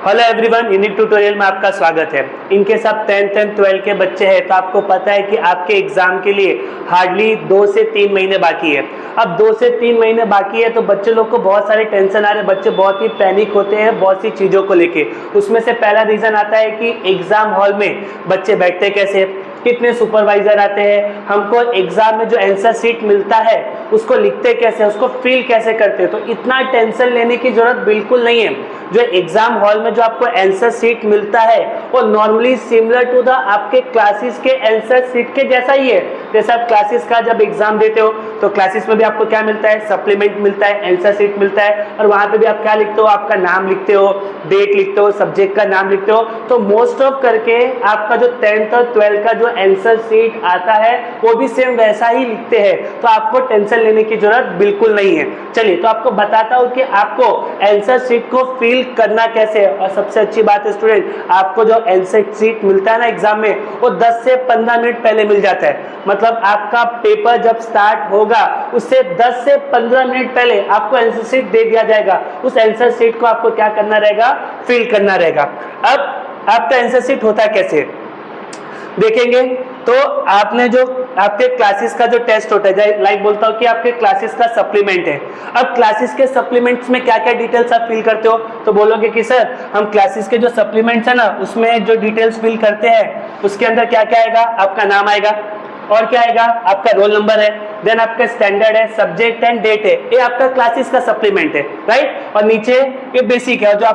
Hello everyone, unit tutorial में आपका स्वागत है। इनके सब 10th एंड 12th के बच्चे हैं तो आपको पता है कि आपके एग्जाम के लिए हार्डली 2 से 3 महीने बाकी है। अब 2 से 3 महीने बाकी है तो बच्चे लोग को बहुत सारे टेंशन आ रहे हैं, बच्चे बहुत ही पैनिक होते हैं बहुत सी चीज़ों को लेके। उसमें से पहला रीज़न आता है कि एग्जाम हॉल में बच्चे बैठते कैसे, कितने सुपरवाइजर आते हैं, हमको एग्जाम में जो आंसर शीट मिलता है उसको लिखते कैसे, उसको फील कैसे करते हैं। तो इतना टेंशन लेने की जरूरत बिल्कुल नहीं है। जो एग्जाम हॉल में जो आपको आंसर शीट मिलता है वो नॉर्मली सिमिलर टू द आपके क्लासेस के आंसर शीट के जैसा ही है। जैसे आप क्लासेस का जब एग्जाम देते हो तो क्लासेस में भी आपको क्या मिलता है, सप्लीमेंट मिलता है, आंसर शीट मिलता है, और वहां पे भी आप क्या लिखते हो, आपका नाम लिखते हो, डेट लिखते हो, सब्जेक्ट का नाम लिखते हो। तो मोस्ट ऑफ करके आपका जो 10th और 12th का जो आंसर शीट आता है वो भी सेम वैसा ही लिखते हैं। तो आपको टेंशन लेने की जरूरत बिल्कुल नहीं है। चलिए तो आपको बताता हूँ कि आपको आंसर शीट को फिल करना कैसे है। और सबसे अच्छी बात है स्टूडेंट, आपको जो आंसर शीट मिलता है ना एग्जाम में वो 10 से 15 मिनट पहले मिल जाता है। मतलब आपका पेपर जब स्टार्ट होगा उससे 10 से 15 मिनट पहले आपको आंसर शीट दे दिया जाएगा। उस आंसर शीट को आपको क्या करना रहेगा, फिल करना रहेगा। अब आपका आंसर शीट होता कैसे देखेंगे तो आपने जो आपके क्लासेस का जो टेस्ट होता है, लाइक बोलता हूँ कि आपके क्लासेस का सप्लीमेंट है। अब क्लासेस के सप्लीमेंट्स में क्या क्या डिटेल्स आप फिल करते हो, तो बोलोगे कि सर हम क्लासेस के जो सप्लीमेंट्स है ना उसमें जो डिटेल्स फिल करते हैं उसके अंदर क्या क्या आएगा, आपका नाम आएगा, और क्या आएगा, आपका रोल नंबर है, देन आपका स्टैंडर्ड है, सब्जेक्ट एंड डेट है। ये आपका क्लासेस का सप्लीमेंट है, राइट। और नीचे ये बेसिक है, जो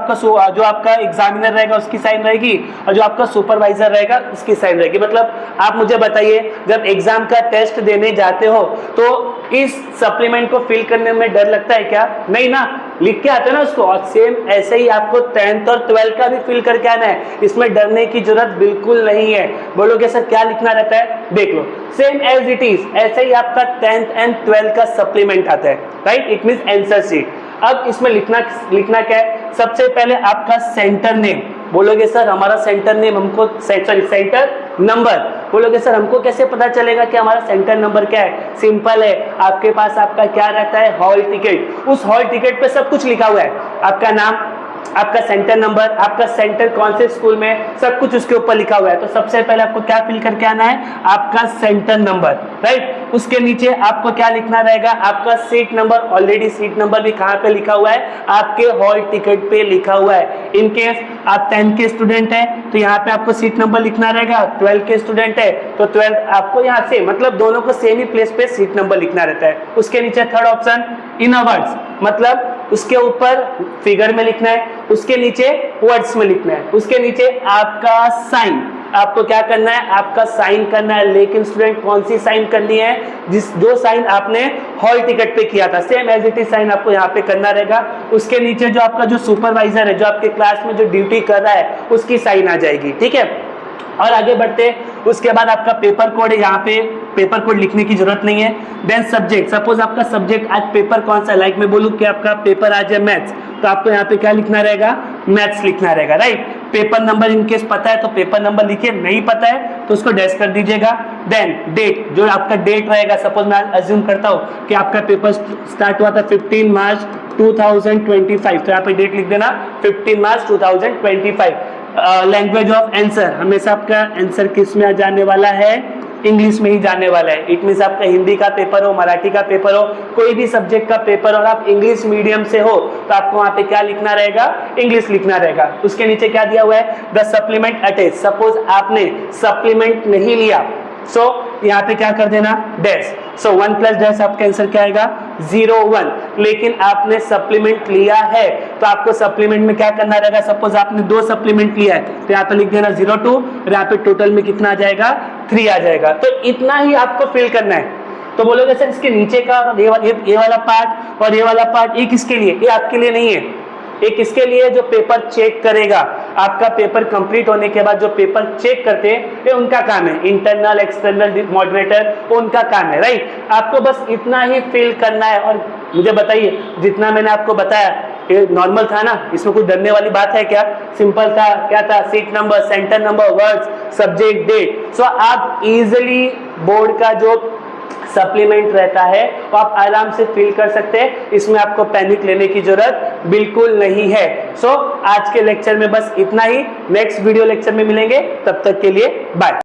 आपका एग्जामिनर रहेगा उसकी साइन रहेगी और जो आपका सुपरवाइजर रहेगा उसकी साइन रहेगी। मतलब आप मुझे बताइए, जब एग्जाम का टेस्ट देने जाते हो तो इस सप्लीमेंट को फिल करने में डर लगता है क्या? नहीं ना, लिख के आते हैं ना उसको। और सेम ऐसे ही आपको 10th और 12th का भी फिल करके आना है, इसमें डरने की जरूरत बिल्कुल नहीं है। बोलोगे सर क्या लिखना रहता है, देख लो सेम एज इट इज, ऐसे ही आपका 10th एंड 12th का सप्लीमेंट आता है, right. It means answer sheet. अब इसमें लिखना क्या है, सबसे पहले आपका सेंटर नेम। बोलोगे सर हमारा सेंटर नेम हमको सेंटर नंबर, बोलोगे सर हमको कैसे पता चलेगा कि हमारा सेंटर नंबर क्या है? सिंपल है, आपके पास आपका क्या रहता है, हॉल टिकट। उस हॉल टिकट पे सब कुछ लिखा हुआ है, आपका नाम, आपका सेंटर नंबर, आपका सेंटर कौन से स्कूल में, सब कुछ उसके ऊपर लिखा हुआ है। तो सबसे पहले आपको क्या फिल करके आना है, आपका सेंटर नंबर, राइट। उसके नीचे आपको क्या लिखना रहेगा, आपका seat number. Already seat number भी कहाँ पे लिखा हुआ है, आपके हॉल टिकट पे लिखा हुआ है। इन केस आप 10th के स्टूडेंट हैं तो यहाँ पे आपको सीट नंबर लिखना रहेगा, 12th के स्टूडेंट है तो 12th आपको यहाँ से, मतलब दोनों को सेम ही प्लेस पे सीट नंबर लिखना रहता है। उसके नीचे थर्ड ऑप्शन इन वर्ड्स, मतलब उसके ऊपर फिगर में लिखना है, उसके नीचे वर्ड्स में लिखना है, उसके नीचे आपका साइन। आपको क्या करना है, आपका साइन करना है। लेकिन स्टूडेंट कौन सी साइन करनी है, जो साइन आपने हॉल टिकट पे किया था same as it is sign आपको यहाँ पे करना रहेगा। उसके नीचे जो आपका जो सुपरवाइजर है, जो आपके क्लास में जो ड्यूटी कर रहा है उसकी साइन आ जाएगी, ठीक है। और आगे बढ़ते, उसके बाद आपका पेपर कोड है, यहाँ पे पेपर कोड लिखने की जरूरत नहीं है। देन सब्जेक्ट, सपोज आपका सब्जेक्ट आज पेपर कौन सा, लाइक मैं बोलूँ कि आपका पेपर आज है मैथ्स, तो आपको यहाँ पे क्या लिखना रहेगा, मैथ्स लिखना रहेगा, राइट। पेपर नंबर इनकेस पता है तो पेपर नंबर लिखिए, नहीं पता है तो उसको डैश कर दीजिएगा। देन डेट, जो आपका डेट रहेगा, सपोज मैं अज्यूम करता हूँ कि आपका पेपर स्टार्ट हुआ था 15 मार्च 2025, तो यहाँ पे डेट लिख देना 15 मार्च 2025। लैंग्वेज ऑफ आंसर, हमेशा आपका आंसर किस में जाने वाला है, इंग्लिश में ही जाने वाला है। इट मीन्स आपका हिंदी का पेपर हो, मराठी का पेपर हो, कोई भी सब्जेक्ट का पेपर और आप इंग्लिश मीडियम से हो तो आपको वहां पे क्या लिखना रहेगा, इंग्लिश लिखना रहेगा। उसके नीचे क्या दिया हुआ है, द सप्लीमेंट अटैच। सपोज आपने सप्लीमेंट नहीं लिया सो यहाँ पे क्या कर देना, डैश। सो 1 प्लस डैश आपका आंसर क्या आएगा, 0 1। लेकिन आपने सप्लीमेंट लिया है तो आपको सप्लीमेंट में क्या करना रहेगा, सपोज आपने 2 सप्लीमेंट लिया है तो यहाँ पे लिख देना 0 2, और यहाँ पे टोटल में कितना आ जाएगा, 3 आ जाएगा। तो इतना ही आपको फिल करना है। तो बोलोगे सर इसके नीचे का ये वाला पार्ट और ये वाला पार्ट, ये किसके लिए, ये आपके लिए नहीं है, एक इसके लिए जो पेपर चेक करेगा। आपका पेपर कंप्लीट होने के बाद जो पेपर चेक करते हैं ये उनका काम है, इंटरनल एक्सटर्नल मॉडरेटर, उनका काम है, राइट। आपको बस इतना ही फिल करना है। और मुझे बताइए, जितना मैंने आपको बताया ये नॉर्मल था ना, इसमें कुछ डरने वाली बात है क्या? सिंपल था, क्या था, seat number, centre number, words, subject, date. So आप इजिली बोर्ड का जो सप्लीमेंट रहता है वो आप आराम से फिल कर सकते हैं, इसमें आपको पैनिक लेने की जरूरत बिल्कुल नहीं है। सो आज के लेक्चर में बस इतना ही, नेक्स्ट वीडियो लेक्चर में मिलेंगे, तब तक के लिए बाय।